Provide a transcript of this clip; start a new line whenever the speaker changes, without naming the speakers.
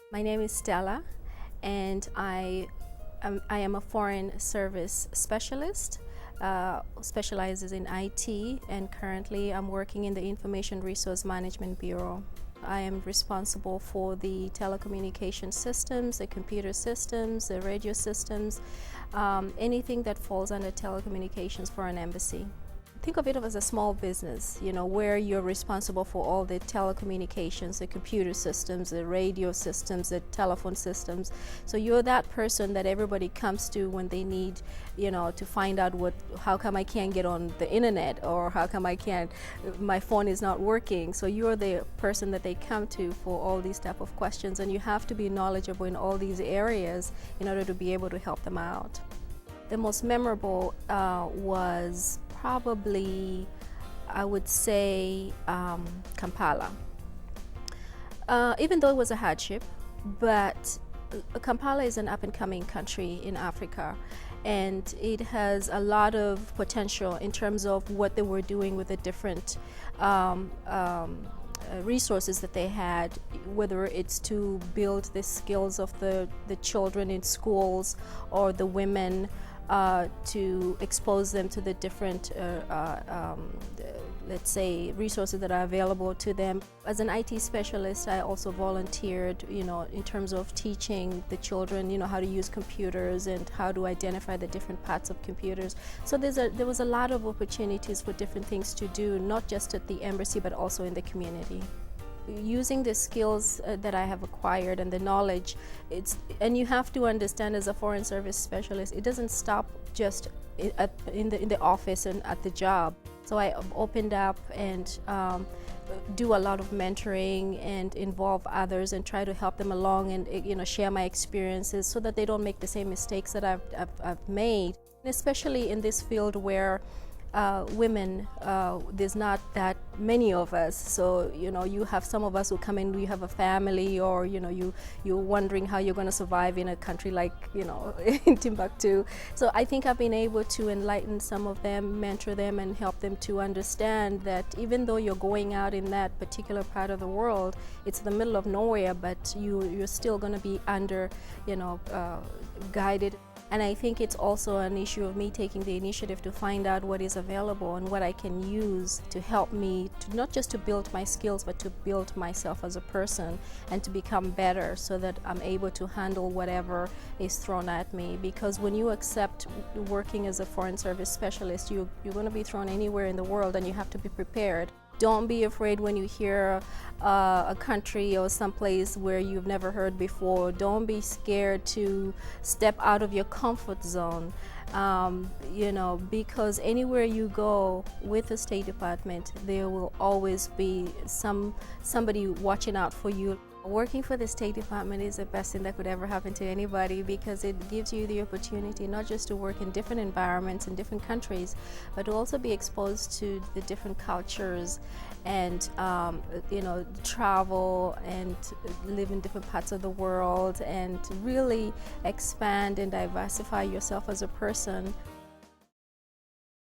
My name is Stella, and I am a foreign service specialist, specializes in IT, and currently I'm working in the Information Resource Management Bureau. I am responsible for the telecommunication systems, the computer systems, the radio systems, anything that falls under telecommunications for an embassy. Think of it as a small business, where you're responsible for all the telecommunications, the computer systems, the radio systems, the telephone systems. So you're that person that everybody comes to when they need, to find out how come I can't get on the internet, or how come my phone is not working. So you're the person that they come to for all these type of questions, and you have to be knowledgeable in all these areas in order to be able to help them out. The most memorable was probably, I would say, Kampala. Even though it was a hardship, but Kampala is an up-and-coming country in Africa, and it has a lot of potential in terms of what they were doing with the different resources that they had, whether it's to build the skills of the children in schools or the women, to expose them to the different, let's say, resources that are available to them. As an IT specialist, I also volunteered, in terms of teaching the children, how to use computers and how to identify the different parts of computers. So there was a lot of opportunities for different things to do, not just at the embassy, but also in the community. Using the skills that I have acquired and the knowledge, and you have to understand, as a foreign service specialist, it doesn't stop just in the office and at the job. So I opened up and do a lot of mentoring and involve others and try to help them along, and share my experiences so that they don't make the same mistakes that I've made, especially in this field where women, there's not that many of us. So you have some of us who come in, you have a family, or you're wondering how you're going to survive in a country like in Timbuktu. So I think I've been able to enlighten some of them, mentor them, and help them to understand that even though you're going out in that particular part of the world, it's the middle of nowhere, but you're still going to be under guided. And I think it's also an issue of me taking the initiative to find out what is available and what I can use to help me to not just to build my skills, but to build myself as a person and to become better, so that I'm able to handle whatever is thrown at me. Because when you accept working as a foreign service specialist, you're going to be thrown anywhere in the world, and you have to be prepared. Don't be afraid when you hear a country or someplace where you've never heard before. Don't be scared to step out of your comfort zone, because anywhere you go with the State Department, there will always be somebody watching out for you. Working for the State Department is the best thing that could ever happen to anybody, because it gives you the opportunity not just to work in different environments in different countries, but to also be exposed to the different cultures and travel and live in different parts of the world, and really expand and diversify yourself as a person.